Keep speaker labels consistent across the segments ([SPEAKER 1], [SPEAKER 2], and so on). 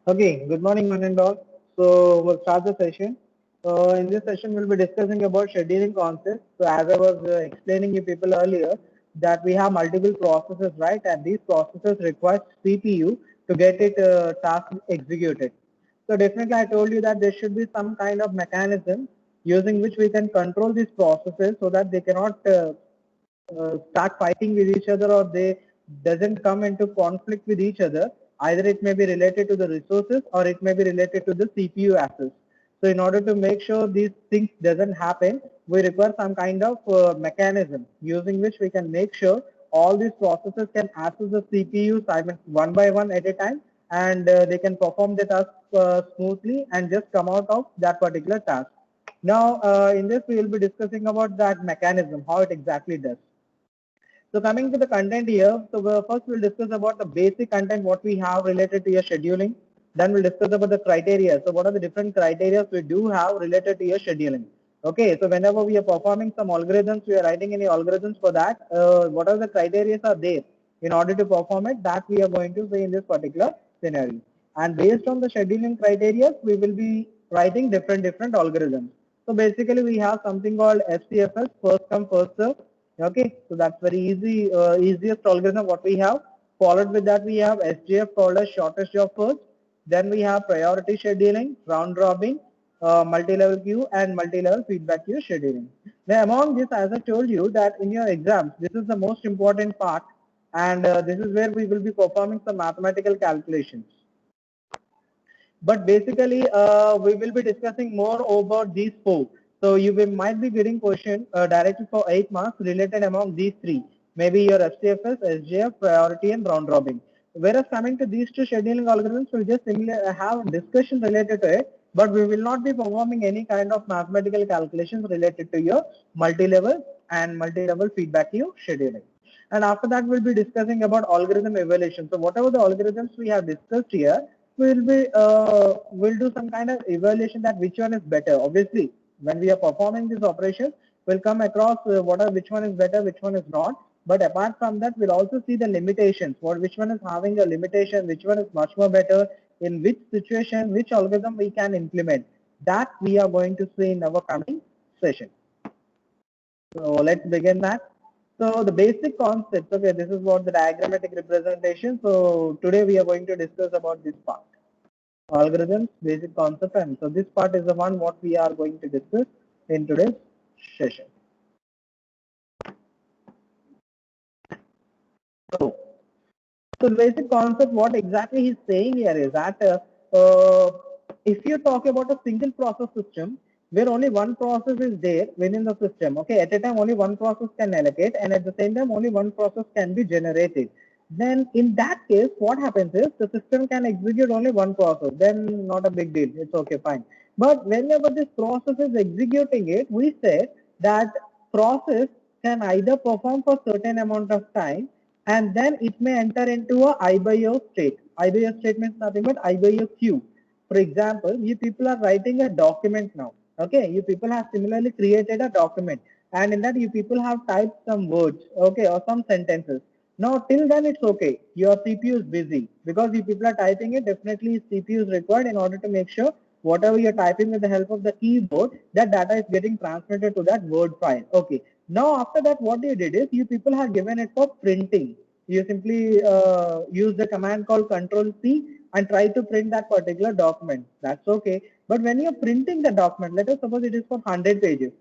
[SPEAKER 1] Okay, good morning, one and all. So we'll start the session. In this session, we'll be discussing about scheduling concepts. So as I was explaining you people earlier, that we have multiple processes, right? And these processes require CPU to get it task executed. So definitely, I told you that there should be some kind of mechanism using which we can control these processes so that they cannot start fighting with each other or they doesn't come into conflict with each other. Either it may be related to the resources or it may be related to the CPU access. So in order to make sure these things doesn't happen, we require some kind of mechanism using which we can make sure all these processes can access the CPU one by one at a time, and they can perform the task smoothly and just come out of that particular task. Now, in this, we will be discussing about that mechanism, how it exactly does. So coming to the content here, so first we'll discuss about the basic content what we have related to your scheduling. Then we'll discuss about the criteria. So what are the different criteria we do have related to your scheduling? Okay, so whenever we are performing some algorithms, we are writing any algorithms for that. What are the criteria are there in order to perform it? That we are going to say in this particular scenario. And based on the scheduling criteria, we will be writing different algorithms. So basically, we have something called FCFS, first come first serve. Okay, so that's very easy, easiest algorithm what we have. Followed with that we have SJF called as shortest job first. Then we have priority scheduling, round robin, multi-level queue and multi-level feedback queue scheduling. Now among this, as I told you that in your exams, this is the most important part, and this is where we will be performing some mathematical calculations. But basically, we will be discussing more about these four. So you might be getting question directly for 8 marks related among these three. Maybe your FCFS, SJF, priority and round robin. Whereas coming to these two scheduling algorithms, we'll just have discussion related to it, but we will not be performing any kind of mathematical calculations related to your multi-level and multi-level feedback queue scheduling. And after that, we'll be discussing about algorithm evaluation. So whatever the algorithms we have discussed here, we'll do some kind of evaluation that which one is better. Obviously, when we are performing this operation, we'll come across which one is better, which one is not. But apart from that, we'll also see the limitations. Which one is having a limitation, which one is much more better, in which situation, which algorithm we can implement. That we are going to see in our coming session. So let's begin that. So the basic concepts, okay, this is what the diagrammatic representation. So today we are going to discuss about this part. Algorithms, basic concept, and so this part is the one what we are going to discuss in today's session. So, the basic concept, what exactly he's saying here is that if you talk about a single process system where only one process is there within the system, okay, at a time only one process can allocate and at the same time only one process can be generated. Then in that case, what happens is the system can execute only one process, then not a big deal, it's okay, fine. But whenever this process is executing it, we say that process can either perform for certain amount of time and then it may enter into a I by O state. I by O state means nothing but I by O queue. For example, you people are writing a document now. Okay, you people have similarly created a document and in that you people have typed some words, okay, or some sentences. Now till then it's okay. Your CPU is busy because you people are typing it. Definitely CPU is required in order to make sure whatever you're typing with the help of the keyboard, that data is getting transmitted to that word file. Okay. Now after that, what you did is you people have given it for printing. You simply use the command called Control C and try to print that particular document. That's okay. But when you're printing the document, let us suppose it is for 100 pages.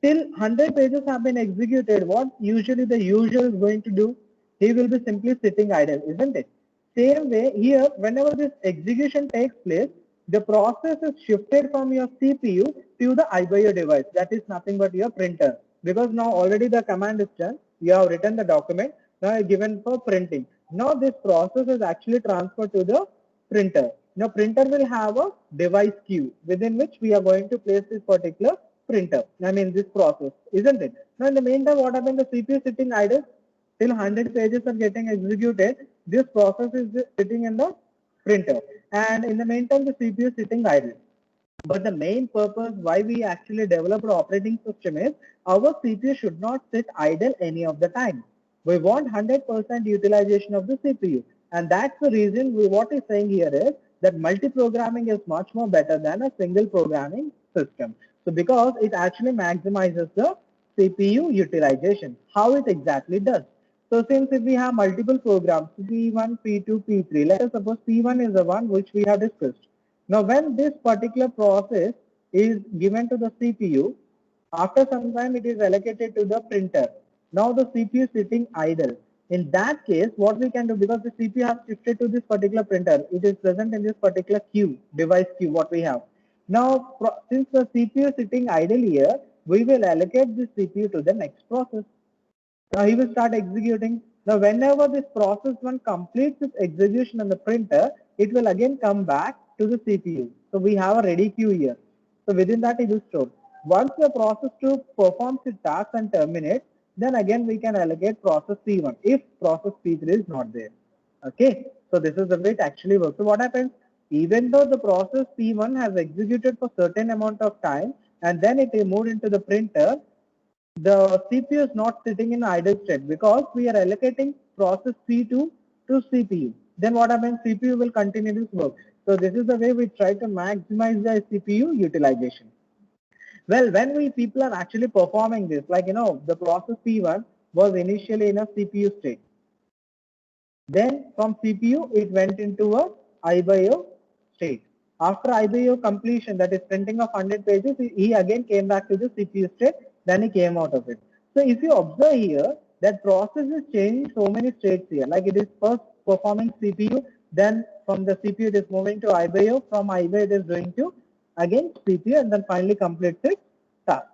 [SPEAKER 1] Till 100 pages have been executed, what usually the user is going to do? He will be simply sitting idle, isn't it? Same way here, whenever this execution takes place, the process is shifted from your CPU to the IBIO device. That is nothing but your printer. Because now already the command is done. You have written the document. Now given for printing. Now this process is actually transferred to the printer. Now printer will have a device queue within which we are going to place this particular printer. I mean this process, isn't it? Now in the meantime, what happened? The CPU is sitting idle till 100 pages are getting executed. This process is sitting in the printer, and in the meantime, the CPU is sitting idle. But the main purpose why we actually developed an operating system is our CPU should not sit idle any of the time. We want 100% utilization of the CPU, and that's the reason what is saying here is that multi-programming is much more better than a single programming system. So because it actually maximizes the CPU utilization. How it exactly does? So since if we have multiple programs, P1, P2, P3, let us suppose P1 is the one which we have discussed. Now when this particular process is given to the CPU, after some time it is allocated to the printer. Now the CPU is sitting idle. In that case, what we can do, because the CPU has shifted to this particular printer, it is present in this particular queue, device queue, what we have. Now, since the CPU is sitting idle here, we will allocate this CPU to the next process. Now he will start executing. Now whenever this process one completes its execution on the printer, it will again come back to the CPU. So we have a ready queue here. So within that it is stored. Once the process 2 performs its task and terminates, then again we can allocate process P1 if process P3 is not there. Okay, so this is the way it actually works. So what happens? Even though the process P1 has executed for certain amount of time and then it is moved into the printer, the CPU is not sitting in idle state because we are allocating process P2 to CPU. Then what happens? CPU will continue this work. So this is the way we try to maximize the CPU utilization. Well, when we people are actually performing this, like the process P1 was initially in a CPU state. Then from CPU it went into a IBIO state. After IBIO completion, that is printing of 100 pages, he again came back to the CPU state, then he came out of it. So if you observe here, that process is changing so many states here, like it is first performing CPU, then from the CPU it is moving to IBIO, from IBIO it is going to again CPU and then finally completes its task.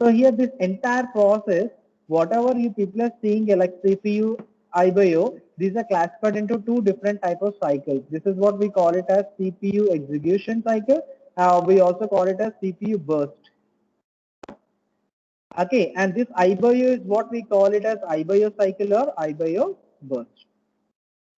[SPEAKER 1] So here this entire process, whatever you people are seeing like CPU, IBIO, these are classified into two different type of cycles. This is what we call it as CPU execution cycle. We also call it as CPU burst. Okay, and this IBIO is what we call it as IBIO cycle or IBIO burst.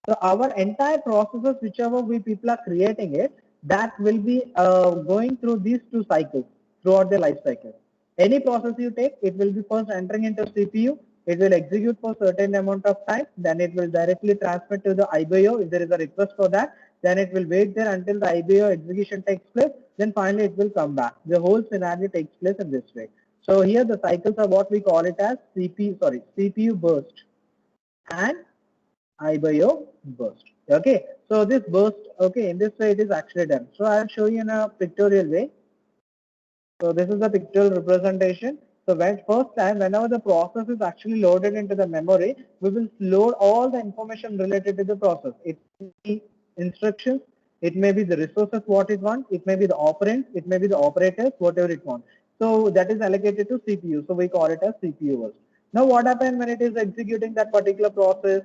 [SPEAKER 1] So our entire processes, whichever we people are creating it, that will be going through these two cycles throughout the life cycle. Any process you take, it will be first entering into CPU, it will execute for certain amount of time, then it will directly transmit to the IBIO if there is a request for that, then it will wait there until the IBIO execution takes place, then finally it will come back. The whole scenario takes place in this way. So here the cycles are what we call it as CPU burst and IBIO burst. Okay, so this burst, okay, in this way it is actually done. So I'll show you in a pictorial way. So this is the pictorial representation. So when first time, whenever the process is actually loaded into the memory, we will load all the information related to the process. It may be instructions, it may be the resources what it wants, it may be the operands, it may be the operators, whatever it wants. So that is allocated to CPU. So we call it as CPU burst. Now what happens when it is executing that particular process?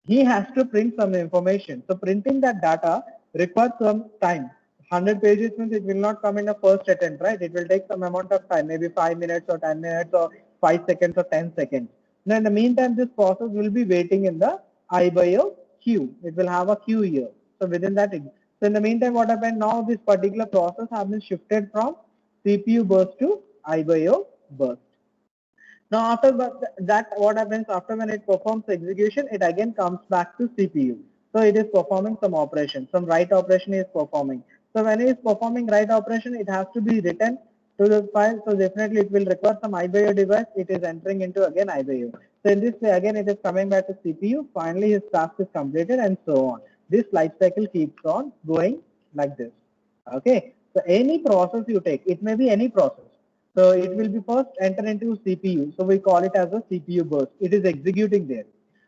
[SPEAKER 1] He has to print some information. So printing that data requires some time. 100 pages means it will not come in a first attempt, right? It will take some amount of time, maybe 5 minutes or 10 minutes or 5 seconds or 10 seconds. Now in the meantime, this process will be waiting in the IBIO queue. It will have a queue here. So within that, so in the meantime, what happened now, this particular process has been shifted from CPU burst to IBIO burst. Now after that, what happens after when it performs execution, it again comes back to CPU. So it is performing some operation, some write operation is performing. So when it is performing write operation, it has to be written to the file. So definitely it will require some IBIO device. It is entering into again IBIO. So in this way again it is coming back to CPU. Finally his task is completed and so on. This life cycle keeps on going like this. Okay. So any process you take, it may be any process. So it will be first enter into CPU. So we call it as a CPU burst. It is executing there.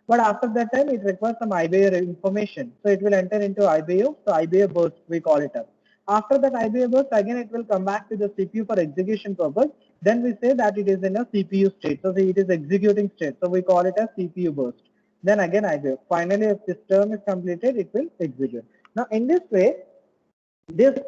[SPEAKER 1] But after that time, it requires some IBIO information. So it will enter into IBIO. So IBIO burst, we call it up. After that IBIO burst, again it will come back to the CPU for execution purpose. Then we say that it is in a CPU state. So it is executing state. So we call it as CPU burst. Then again IBIO. Finally, if this term is completed, it will execute. Now in this way, this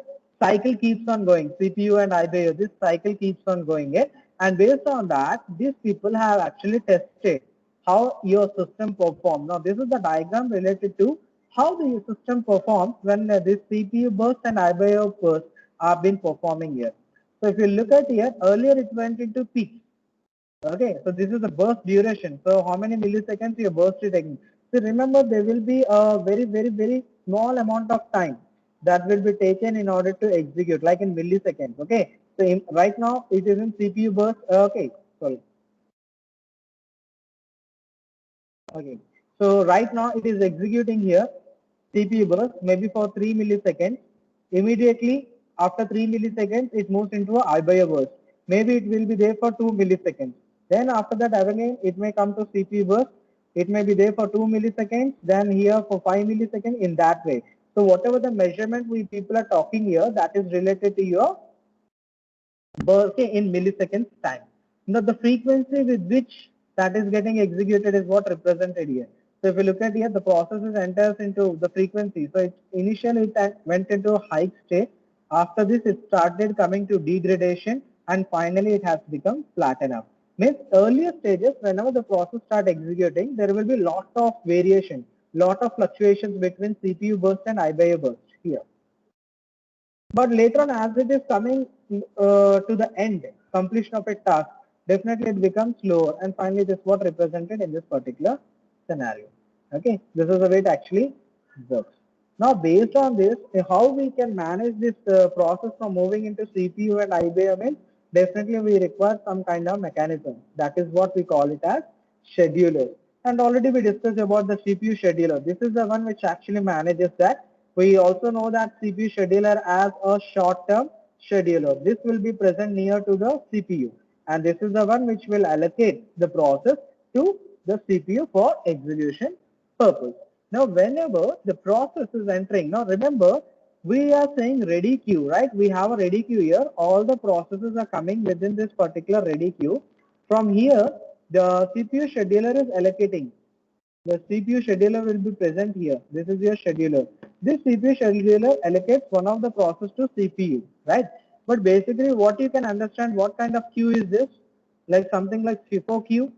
[SPEAKER 1] cycle keeps on going, CPU and IBIO, this cycle keeps on going it, and based on that, these people have actually tested how your system performs. Now this is the diagram related to how the system performs when this CPU burst and IBIO burst are been performing here. So if you look at here, earlier it went into peak. Okay, so this is the burst duration. So how many milliseconds your burst is taking. So remember there will be a very small amount of time that will be taken in order to execute, like in milliseconds. Okay, so right now it is in CPU burst. Okay, sorry. Okay, so right now it is executing here CPU burst maybe for 3 milliseconds. Immediately after 3 milliseconds, it moves into a IBA burst. Maybe it will be there for 2 milliseconds. Then after that again, it may come to CPU burst. It may be there for 2 milliseconds. Then here for 5 milliseconds in that way. So whatever the measurement we people are talking here, that is related to your burst in milliseconds time. Now the frequency with which that is getting executed is what represented here. So if you look at here, the process enters into the frequency. So initially it went into a high state. After this, it started coming to degradation, and finally it has become flatten up. Means earlier stages, whenever the process start executing, there will be lot of variation, lot of fluctuations between CPU burst and IBA burst here. But later on, as it is coming to the end, completion of a task, definitely it becomes slower, and finally this is what represented in this particular scenario. Okay, this is the way it actually works. Now, based on this, how we can manage this process from moving into CPU and IBM, definitely we require some kind of mechanism. That is what we call it as scheduler. And already we discussed about the CPU scheduler. This is the one which actually manages that. We also know that CPU scheduler as a short-term scheduler. This will be present near to the CPU, and this is the one which will allocate the process to the CPU for execution purpose. Now, whenever the process is entering, now remember, we are saying ready queue, right? We have a ready queue here. All the processes are coming within this particular ready queue. From here, the CPU scheduler is allocating. The CPU scheduler will be present here. This is your scheduler. This CPU scheduler allocates one of the process to CPU, right? But basically what you can understand, what kind of queue is this? Like something like FIFO queue,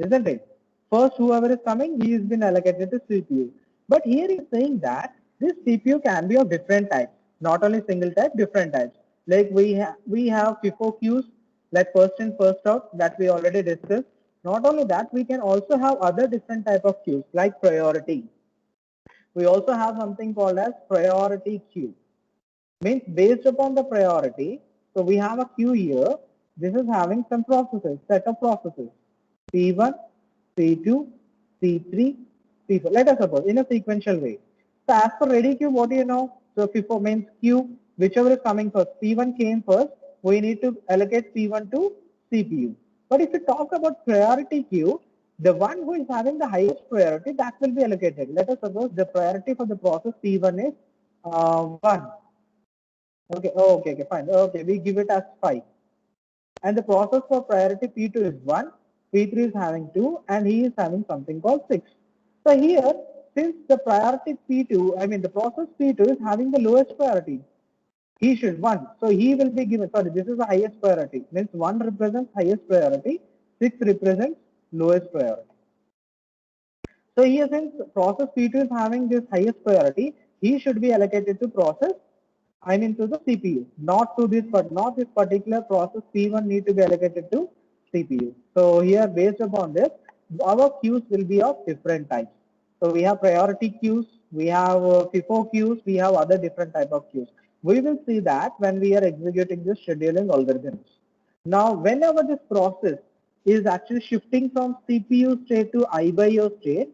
[SPEAKER 1] isn't it? First, whoever is coming, he has been allocated to CPU. But here he is saying that this CPU can be of different types, not only single type, different types. Like we have FIFO queues, like first in, first out, that we already discussed. Not only that, we can also have other different type of queues, like priority. We also have something called as priority queue. Means based upon the priority, so we have a queue here. This is having some processes, set of processes. P1, P2, P3, P4. Let us suppose in a sequential way. So as for ready queue, what do you know? So FIFO means queue, whichever is coming first. P1 came first. We need to allocate P1 to CPU. But if you talk about priority queue, the one who is having the highest priority, that will be allocated. Let us suppose the priority for the process P1 is 1. Okay, oh, okay, fine. Okay, we give it as 5. And the process for priority P2 is 1, P3 is having 2, and he is having something called 6. So here, since the priority P2, I mean the process P2 is having the lowest priority, he should 1. So he will be given, sorry, this is the highest priority. Means 1 represents highest priority, 6 represents lowest priority. So here since process P2 is having this highest priority, he should be allocated to process, I mean to the CPU, not to this, but not this particular process P1 need to be allocated to CPU. So here based upon this, our queues will be of different types. So we have priority queues, we have FIFO queues, we have other different type of queues. We will see that when we are executing this scheduling algorithms. Now, whenever this process is actually shifting from CPU state to IBIO state,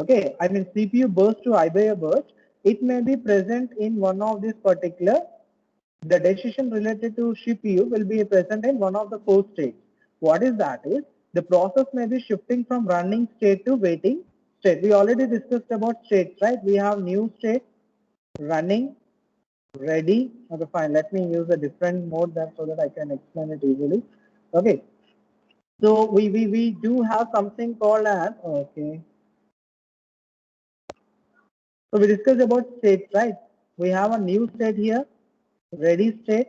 [SPEAKER 1] okay, I mean CPU burst to IBIO burst, it may be present in one of these particular, the decision related to CPU will be present in one of the 4 states. What is that is, the process may be shifting from running state to waiting state. We already discussed about states, right? We have new state, running, ready. Okay, fine. Let me use a different mode there so that I can explain it easily. Okay. So we do have something called as, okay. So we discussed about states, right? We have a new state here, ready state,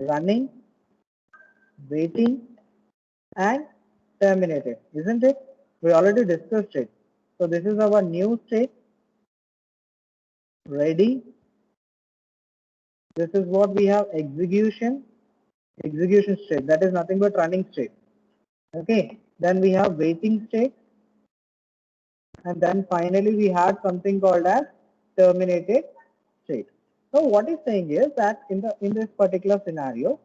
[SPEAKER 1] running, waiting, and terminated, isn't it? We already discussed it. So this is our new state, ready. This is what we have, execution state. That is nothing but running state. Okay. Then we have waiting state, and then finally we had something called as terminated state. So what it's saying is that in this particular scenario,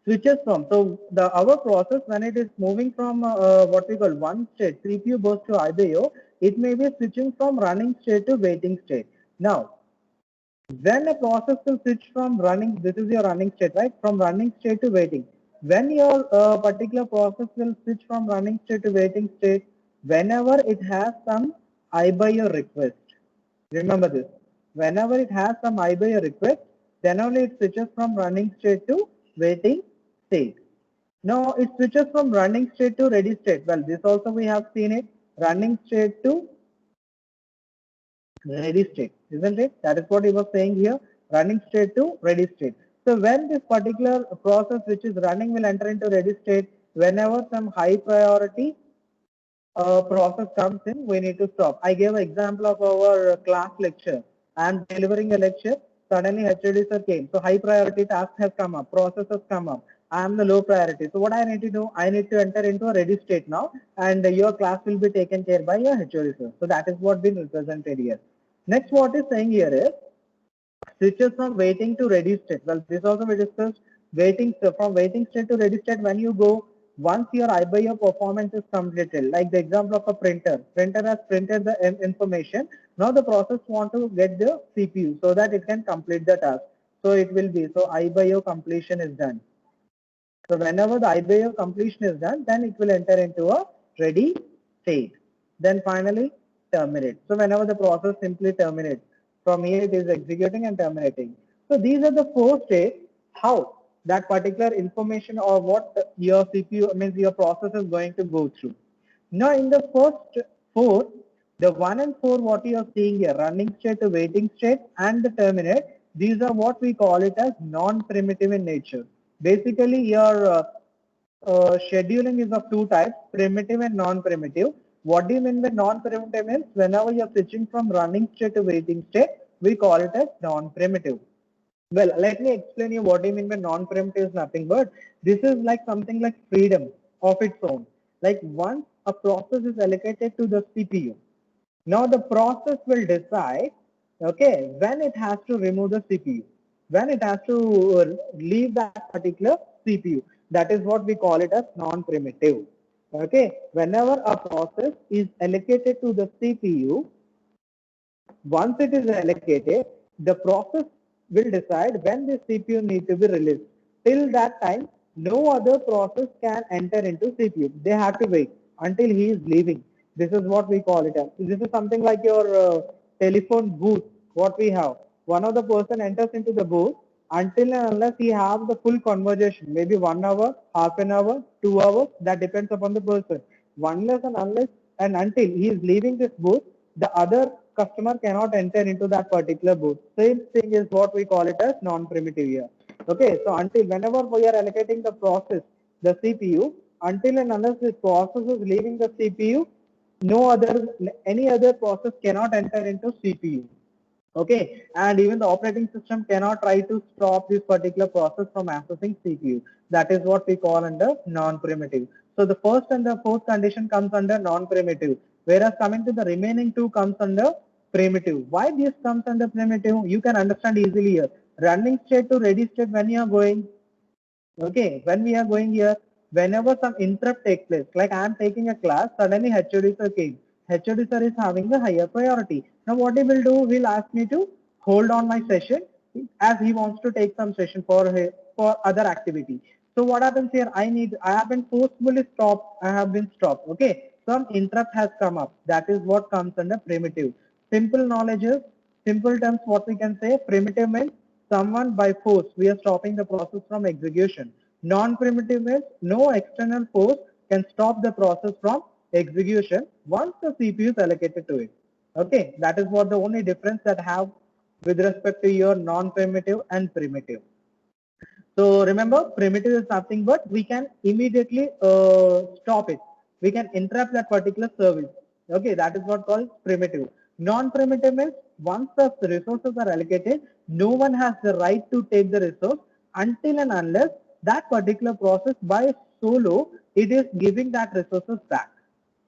[SPEAKER 1] switches from, so the our process when it is moving from what we call one state, CPU goes to IBO, it may be switching from running state to waiting state. Now, when a process will switch from running, this is your running state, right? From running state to waiting. When your particular process will switch from running state to waiting state, whenever it has some IBO request. Remember this. Whenever it has some IBO request, then only it switches from running state to waiting state. Now it switches from running state to ready state. Well, this also we have seen it. Running state to ready state, isn't it? That is what he was saying here, running state to ready state. So when this particular process which is running will enter into ready state, whenever some high priority process comes in, we need to stop. I gave an example of our class lecture. I am delivering a lecture, suddenly HOD sir came. So high priority task has come up, process has come up. I am the low priority. So what I need to do, I need to enter into a ready state now, and your class will be taken care by your HOD sir. So that is what been represented here. Next, what is saying here is switches from waiting to ready state. Well, this also we discussed waiting, so from waiting state to ready state. When you go, once your IBO performance is completed, like the example of a printer has printed the information. Now the process want to get the CPU so that it can complete the task. So it will be, so IBO completion is done. So whenever the IBO completion is done, then it will enter into a ready state. Then finally terminate. So whenever the process simply terminates, from here it is executing and terminating. So these are the four states how that particular information or what your CPU means your process is going to go through. Now in the first four, the 1 and 4 what you are seeing here, running state to waiting state and the terminate, these are what we call it as non-primitive in nature. Basically your scheduling is of two types, primitive and non-primitive. What do you mean by non-primitive means whenever you are switching from running state to waiting state, we call it as non-primitive. Well, let me explain you what I mean by non-primitive is nothing but this is like something like freedom of its own. Like once a process is allocated to the CPU, now the process will decide, okay, when it has to remove the CPU, when it has to leave that particular CPU. That is what we call it as non-primitive. Okay, whenever a process is allocated to the CPU, once it is allocated, the process will decide when the CPU need to be released. Till that time, no other process can enter into CPU. They have to wait until he is leaving. This is what we call it as. This is something like your telephone booth, what we have. One of the person enters into the booth until and unless he has the full conversation, maybe 1 hour, half an hour, 2 hours, that depends upon the person. Unless and until he is leaving this booth, the other customer cannot enter into that particular booth. Same thing is what we call it as non-primitive here. Okay, so until whenever we are allocating the process, the CPU, until and unless this process is leaving the CPU, no other, any other process cannot enter into CPU. Okay, and even the operating system cannot try to stop this particular process from accessing CPU. That is what we call under non-primitive. So the first and the fourth condition comes under non-primitive, whereas coming to the remaining two comes under primitive. Why this comes under primitive? You can understand easily here. Running state to ready state when you are going, okay, when we are going here, whenever some interrupt takes place, like I am taking a class, suddenly HOD sir came. HOD sir is having the higher priority. Now what he will do, he'll ask me to hold on my session as he wants to take some session for other activity. So what happens here? I have been forcefully stopped. I have been stopped. Okay, some interrupt has come up. That is what comes under primitive. Simple knowledge is, simple terms, what we can say, primitive means someone by force, we are stopping the process from execution. Non-primitive means no external force can stop the process from execution once the CPU is allocated to it. Okay, that is what the only difference that have with respect to your non-primitive and primitive. So remember, primitive is nothing but we can immediately stop it. We can interrupt that particular service. Okay, that is what called primitive. Non-primitive means once the resources are allocated, no one has the right to take the resource until and unless that particular process by solo, it is giving that resources back.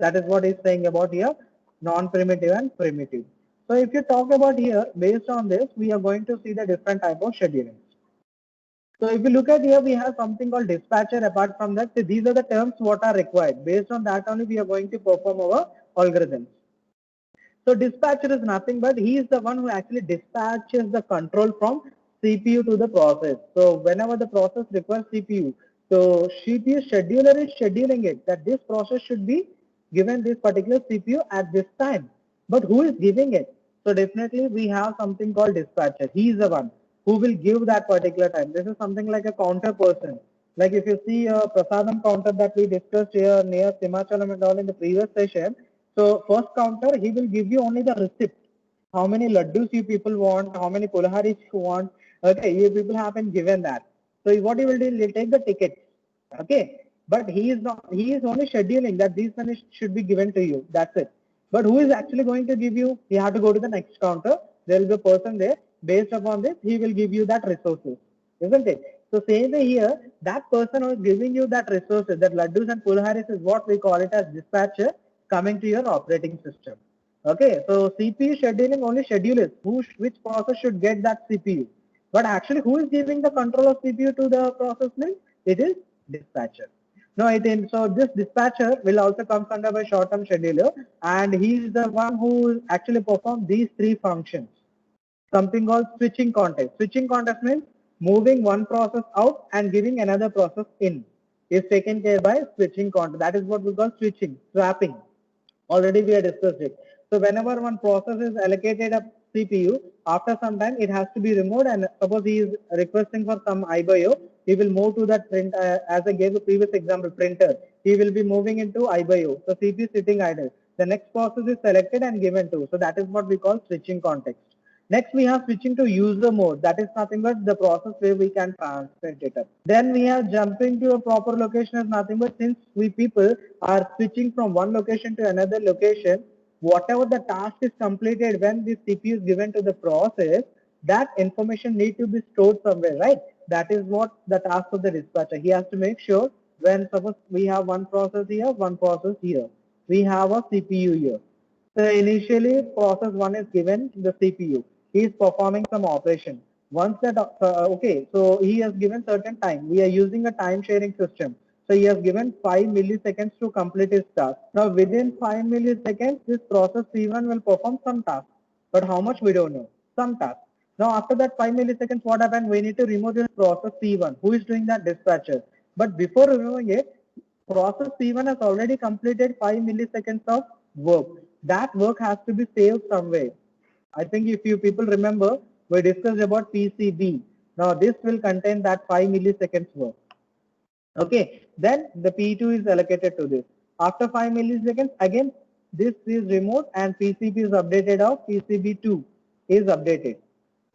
[SPEAKER 1] That is what he's saying about here, non-primitive and primitive. So if you talk about here, based on this, we are going to see the different type of scheduling. So if you look at here, we have something called dispatcher. Apart from that, so these are the terms what are required. Based on that only, we are going to perform our algorithms. So dispatcher is nothing but he is the one who actually dispatches the control from CPU to the process. So whenever the process requires CPU, so CPU scheduler is scheduling it that this process should be given this particular CPU at this time. But who is giving it? So definitely we have something called dispatcher. He is the one who will give that particular time. This is something like a counter person. Like if you see a Prasadam counter that we discussed here near Simachalam and all in the previous session, so first counter, he will give you only the receipt. How many laddus you people want, how many pulaharis you want. Okay, you people have been given that. So what he will do, he'll take the ticket. Okay, but he is not. He is only scheduling that these money should be given to you. That's it. But who is actually going to give you? You have to go to the next counter. There will be a person there. Based upon this, he will give you that resources, isn't it? So same way here, that person who is giving you that resources, that laddus and pulharis is what we call it as dispatcher coming to your operating system. Okay, so CPU scheduling only schedulers which process should get that CPU. But actually, who is giving the control of CPU to the process means it is dispatcher. No, I think so. This dispatcher will also come under by short-term scheduler, and he is the one who actually perform these three functions. Something called switching context. Switching context means moving one process out and giving another process in. Is taken care by switching context. That is what we call switching, swapping. Already we have discussed it. So whenever one process is allocated a CPU, after some time it has to be removed, and suppose he is requesting for some IBIO, he will move to that print, as I gave the previous example, printer. He will be moving into IBIO. So CPU is sitting idle. The next process is selected and given to. So that is what we call switching context. Next, we have switching to user mode. That is nothing but the process where we can transfer data. Then we have jumping to a proper location is nothing but since we people are switching from one location to another location, whatever the task is completed when the CPU is given to the process, that information need to be stored somewhere, right? That is what the task of the dispatcher. He has to make sure when suppose we have one process here, one process here. We have a CPU here. So initially process 1 is given the CPU. He is performing some operation. Once that, okay, so he has given certain time. We are using a time sharing system. So he has given 5 milliseconds to complete his task. Now within 5 milliseconds, this process C1 will perform some task. But how much we don't know. Some task. Now after that 5 milliseconds, what happened? We need to remove this process C1. Who is doing that? Dispatcher. But before removing it, process C1 has already completed 5 milliseconds of work. That work has to be saved somewhere. I think if you people remember, we discussed about PCB. Now this will contain that 5 milliseconds work. Okay, then the P2 is allocated to this. After 5 milliseconds, again this is removed and PCB is updated of PCB2 is updated.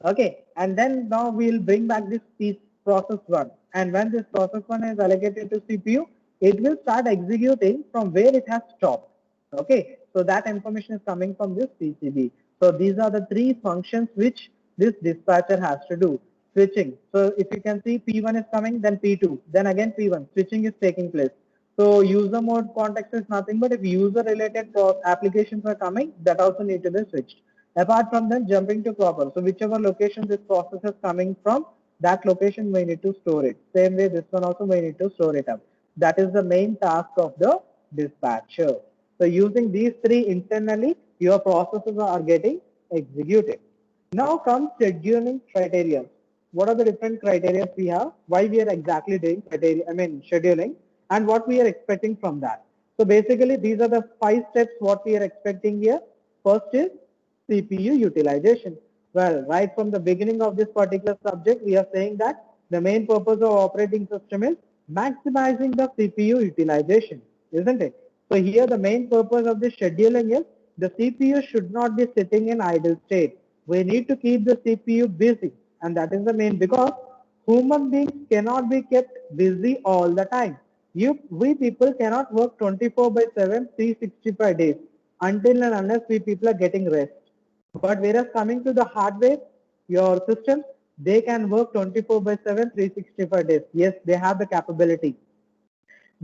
[SPEAKER 1] Okay, and then now we'll bring back this piece process 1. And when this process 1 is allocated to CPU, it will start executing from where it has stopped. Okay, so that information is coming from this PCB. So these are the three functions which this dispatcher has to do. Switching. So if you can see P1 is coming, then P2, then again P1. Switching is taking place. So user mode context is nothing but if user related applications are coming, that also need to be switched. Apart from that, jumping to proper. So whichever location this process is coming from, that location we need to store it. Same way this one also we need to store it up. That is the main task of the dispatcher. So using these three internally, your processes are getting executed. Now comes scheduling criteria. What are the different criteria we have? Why we are exactly doing criteria, scheduling, and what we are expecting from that. So basically, these are the 5 steps what we are expecting here. First is CPU utilization. Well, right from the beginning of this particular subject, we are saying that the main purpose of operating system is maximizing the CPU utilization, isn't it? So here the main purpose of the scheduling is the CPU should not be sitting in idle state. We need to keep the CPU busy, and that is the main, because human beings cannot be kept busy all the time. We people cannot work 24 by 7, 365 days until and unless we people are getting rest. But whereas coming to the hardware, your systems, they can work 24 by 7, 365 days. Yes, they have the capability.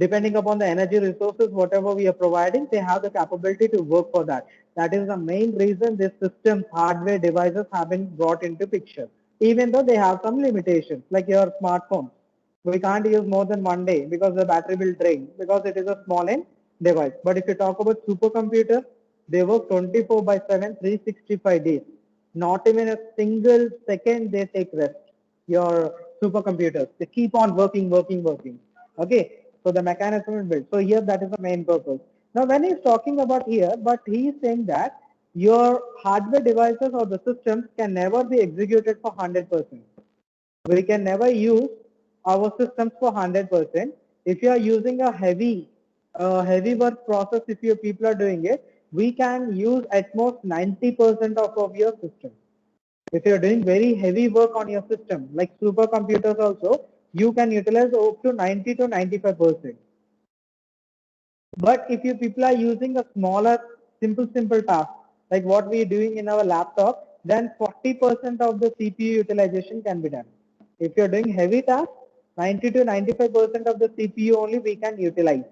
[SPEAKER 1] depending upon the energy resources, whatever we are providing, they have the capability to work for that. That is the main reason these systems, hardware devices have been brought into picture, even though they have some limitations, like your smartphone. We can't use more than 1 day because the battery will drain because it is a small end device. But if you talk about supercomputer, they work 24 by 7, 365 days. Not even a single second they take rest. Your supercomputers, they keep on working, working, working. Okay, so the mechanism is built. So here that is the main purpose. Now when he's talking about here, but he is saying that your hardware devices or the systems can never be executed for 100%. We can never use our systems for 100%. If you are using a heavy work process, if your people are doing it, we can use at most 90% of your system. If you are doing very heavy work on your system, like supercomputers also, you can utilize up to 90 to 95%. But if you people are using a smaller, simple task, like what we are doing in our laptop, then 40% of the CPU utilization can be done. If you're doing heavy tasks, 90 to 95% of the CPU only we can utilize.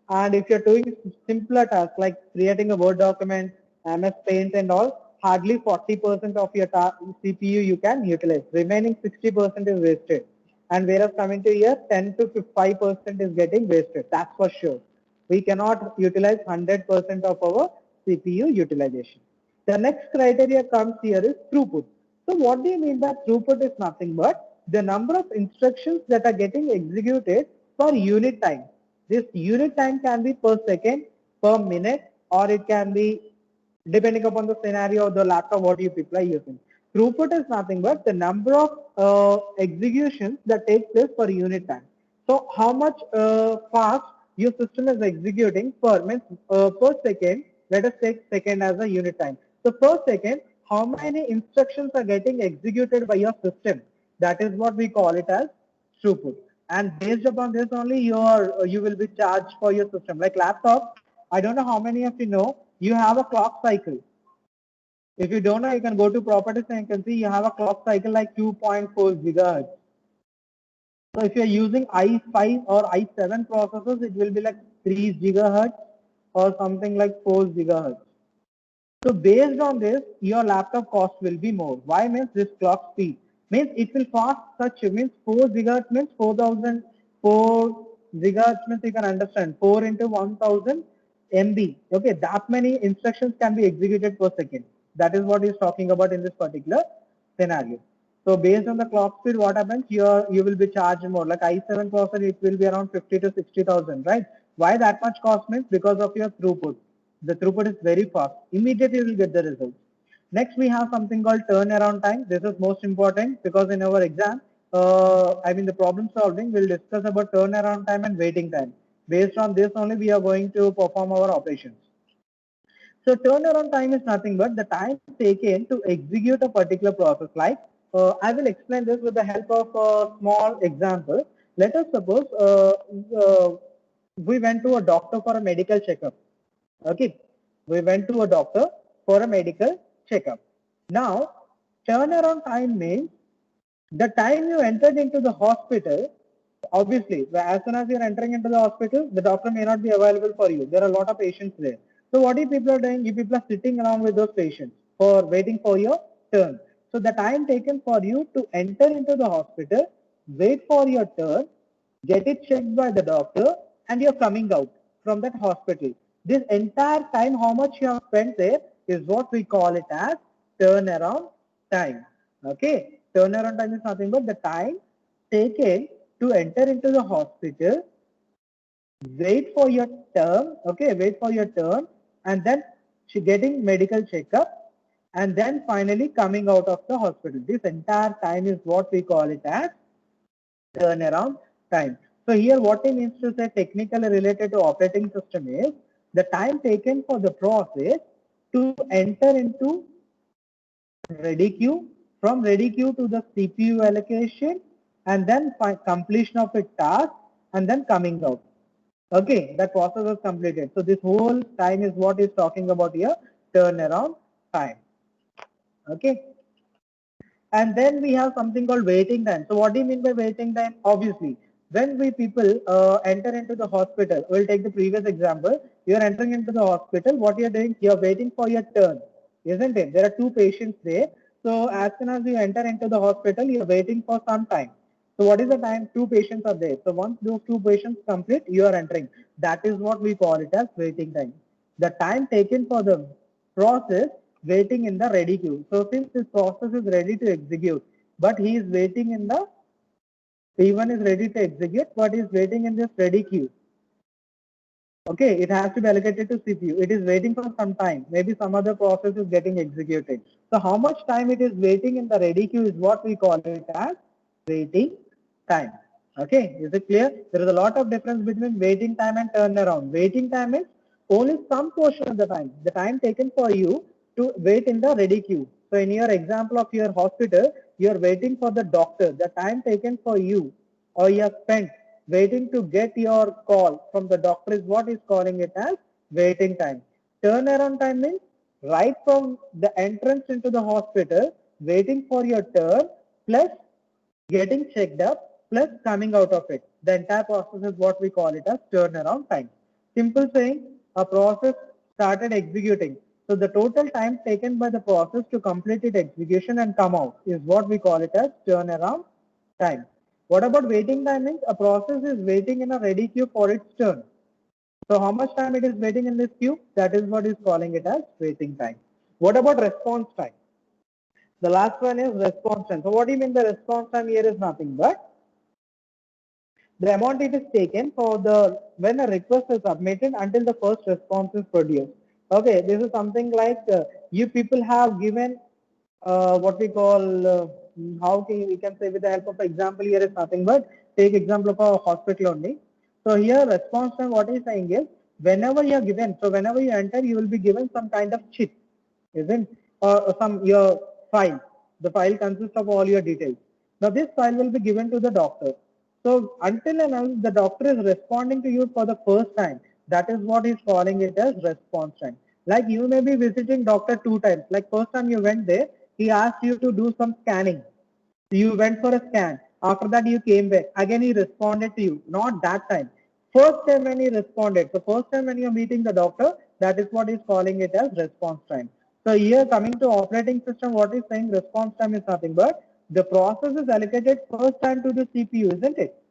[SPEAKER 1] And if you're doing simpler tasks like creating a Word document, MS Paint and all, hardly 40% of your CPU you can utilize. Remaining 60% is wasted. And whereas coming to here, 10 to 5% is getting wasted. That's for sure. We cannot utilize 100% of our CPU utilization. The next criteria comes here is throughput. So what do you mean by throughput is nothing but the number of instructions that are getting executed per unit time. This unit time can be per second, per minute, or it can be depending upon the scenario of the laptop what you people are using. Throughput is nothing but the number of executions that take place per unit time. So how much fast your system is executing per second. Let us take second as a unit time. So per second, how many instructions are getting executed by your system? That is what we call it as throughput. And based upon this only, you will be charged for your system. Like laptop, I don't know how many of you know, you have a clock cycle. If you don't know, you can go to properties and you can see you have a clock cycle like 2.4 gigahertz. So if you're using i5 or i7 processors, it will be like 3 gigahertz or something like 4 gigahertz. So based on this, your laptop cost will be more. Why means this clock speed? Means it will fast such, means 4 gigahertz means 4 gigahertz means you can understand 4 into 1000 MB. Okay, that many instructions can be executed per second. That is what he's talking about in this particular scenario. So based on the clock speed, what happens? You will be charged more. Like i7 processor, it will be around 50 to 60,000, right? Why that much cost means because of your throughput. The throughput is very fast. Immediately you will get the results. Next, we have something called turnaround time. This is most important because in our exam, the problem solving, we'll discuss about turnaround time and waiting time. Based on this only, we are going to perform our operations. So turnaround time is nothing but the time taken to execute a particular process. Like I will explain this with the help of a small example. Let us suppose we went to a doctor for a medical checkup. Okay, we went to a doctor for a medical checkup. Now, turnaround time means the time you entered into the hospital. Obviously, as soon as you're entering into the hospital, the doctor may not be available for you. There are a lot of patients there. So what you people are doing? You people are sitting along with those patients for waiting for your turn. So the time taken for you to enter into the hospital, wait for your turn, get it checked by the doctor, and you're coming out from that hospital. This entire time, how much you have spent there is what we call it as turnaround time. Okay, turnaround time is nothing but the time taken to enter into the hospital, wait for your turn, okay, wait for your turn, and then getting medical checkup, and then finally coming out of the hospital. This entire time is what we call it as turnaround time. So here what it means to say technically related to operating system is the time taken for the process to enter into ready queue, from ready queue to the CPU allocation, and then completion of a task, and then coming out. Okay, that process is completed. So this whole time is what is talking about here, turnaround time. Okay. And then we have something called waiting time. So what do you mean by waiting time? Obviously, when we people enter into the hospital, we'll take the previous example. You're entering into the hospital. What you're doing, you're waiting for your turn, isn't it? There are two patients there. So as soon as you enter into the hospital, you're waiting for some time. So what is the time? Two patients are there. So once those two patients complete, you are entering. That is what we call it as waiting time. The time taken for the process waiting in the ready queue. So since this process is ready to execute, but he is waiting in the P1 is ready to execute, but is waiting in this ready queue. Okay, it has to be allocated to CPU. It is waiting for some time. Maybe some other process is getting executed. So how much time it is waiting in the ready queue is what we call it as waiting time. Okay, is it clear? There is a lot of difference between waiting time and turnaround. Waiting time is only some portion of the time taken for you to wait in the ready queue. So in your example of your hospital, you are waiting for the doctor. The time taken for you or you have spent waiting to get your call from the doctor is what is calling it as waiting time. Turnaround time means right from the entrance into the hospital, waiting for your turn, plus getting checked up, plus coming out of it. The entire process is what we call it as turnaround time. Simple saying, a process started executing. So the total time taken by the process to complete its execution and come out is what we call it as turnaround time. What about waiting time means a process is waiting in a ready queue for its turn. So how much time it is waiting in this queue? That is what is calling it as waiting time. What about response time? The last one is response time. So what do you mean the response time here is nothing but the amount it is taken for the when a request is submitted until the first response is produced. Okay, this is something like you people have given what we call we can say with the help of example here is nothing but take example of a hospital only. So here response time what is saying is whenever you are given, so whenever you enter you will be given some kind of chip, isn't, or some your file. The file consists of all your details. Now this file will be given to the doctor. So until and unless the doctor is responding to you for the first time, that is what he's calling it as response time. Like you may be visiting doctor two times. Like first time you went there, he asked you to do some scanning. You went for a scan. After that, you came back. Again, he responded to you. Not that time. First time when he responded. So first time when you're meeting the doctor, that is what he's calling it as response time. So here coming to operating system, what is saying response time is nothing but the process is allocated first time to the CPU, isn't it?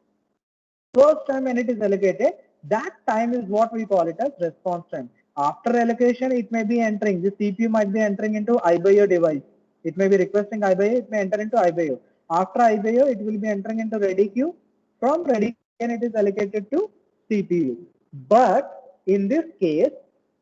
[SPEAKER 1] First time when it is allocated, that time is what we call it as response time. After allocation, it may be entering, the CPU might be entering into iBio device. It may be requesting iBio, it may enter into iBio. After iBio, it will be entering into ready queue. From ready queue, again it is allocated to CPU. But in this case,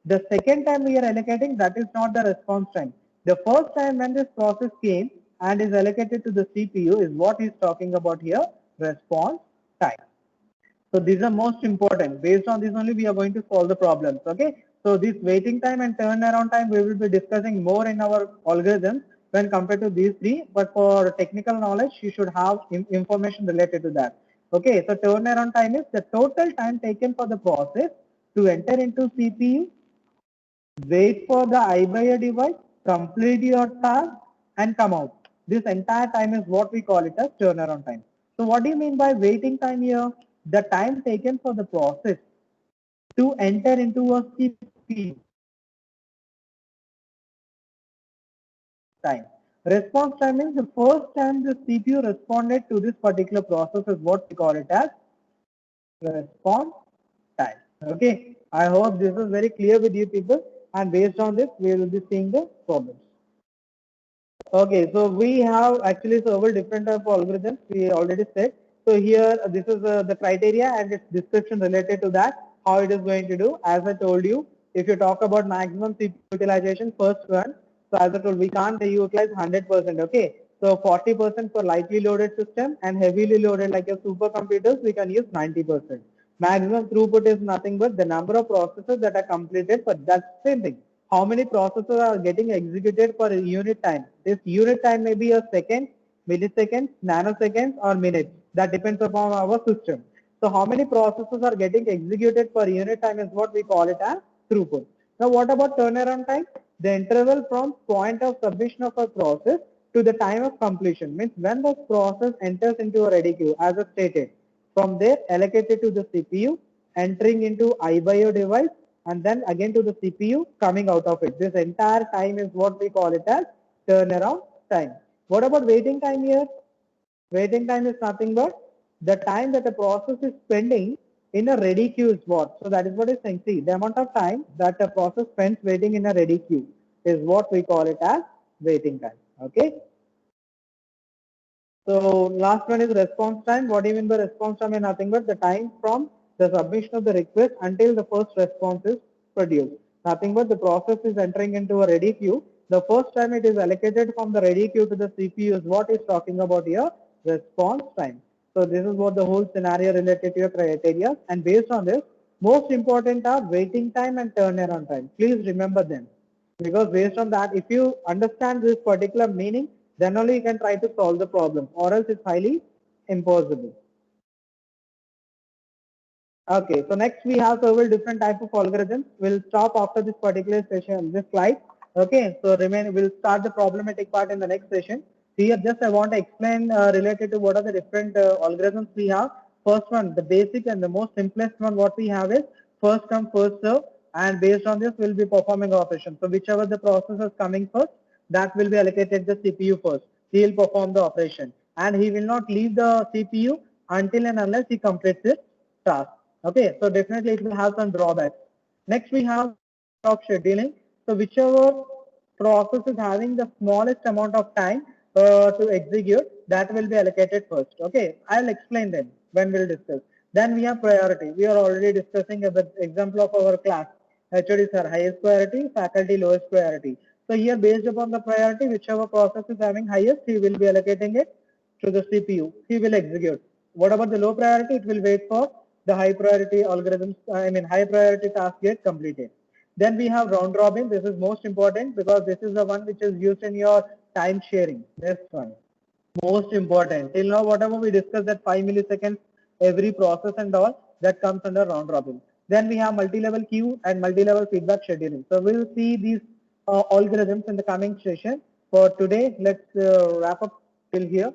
[SPEAKER 1] the second time we are allocating, that is not the response time. The first time when this process came and is allocated to the CPU is what he's talking about here, response time. So these are most important. Based on this only we are going to solve the problems. Okay. So this waiting time and turnaround time we will be discussing more in our algorithms when compared to these three. But for technical knowledge, you should have information related to that. Okay. So turnaround time is the total time taken for the process to enter into CPU, wait for the iBuyer device, complete your task and come out. This entire time is what we call it as turnaround time. So what do you mean by waiting time here? The time taken for the process to enter into a CPU time. Response time means the first time the CPU responded to this particular process is what we call it as response time. Okay, I hope this is very clear with you people, and based on this we will be seeing the problems. Okay, so we have actually several different type of algorithms we already said. So here this is the criteria and its description related to that, how it is going to do. As I told you, if you talk about maximum CPU utilization, first one, so as I told, we can't utilize 100%, okay. So 40% for lightly loaded system and heavily loaded like your supercomputers, we can use 90%. Maximum throughput is nothing but the number of processes that are completed for that same thing. How many processes are getting executed per unit time? This unit time may be a second, milliseconds, nanoseconds or minutes. That depends upon our system. So how many processes are getting executed per unit time is what we call it as throughput. Now what about turnaround time? The interval from point of submission of a process to the time of completion means when the process enters into a ready queue as I stated. From there, allocate it to the CPU, entering into iBio device, and then again to the CPU, coming out of it. This entire time is what we call it as turnaround time. What about waiting time here? Waiting time is nothing but the time that the process is spending in a ready queue is what. So that is what it's saying. See, the amount of time that the process spends waiting in a ready queue is what we call it as waiting time. Okay. So last one is response time. What do you mean by response time? Is nothing but the time from the submission of the request until the first response is produced. Nothing but the process is entering into a ready queue. The first time it is allocated from the ready queue to the CPU is what is talking about here, response time. So this is what the whole scenario related to your criteria, and based on this, most important are waiting time and turnaround time. Please remember them, because based on that, if you understand this particular meaning, then only you can try to solve the problem, or else it's highly impossible. Okay, so next we have several different types of algorithms. We'll stop after this particular session, this slide. Okay, so we'll start the problematic part in the next session. Here, just I want to explain related to what are the different algorithms we have. First one, the basic and the most simplest one, what we have is first come, first serve, and based on this, we'll be performing operation. So whichever the process is coming first, that will be allocated the CPU first. He will perform the operation, and he will not leave the CPU until and unless he completes his task. Okay, so definitely it will have some drawbacks. Next we have of scheduling. So whichever process is having the smallest amount of time to execute, that will be allocated first. Okay, I'll explain them when we'll discuss. Then we have priority. We are already discussing a example of our class. HOD sir, highest priority, faculty lowest priority. So here based upon the priority, whichever process is having highest, he will be allocating it to the CPU. He will execute. What about the low priority? It will wait for the high priority algorithms, high priority task get completed. Then we have round robin. This is most important because this is the one which is used in your time sharing. This one, most important. Till now, whatever we discussed at 5 milliseconds, every process and all, that comes under round robin. Then we have multi-level queue and multi-level feedback scheduling. So we'll see these algorithms in the coming session. For today, let's wrap up till here.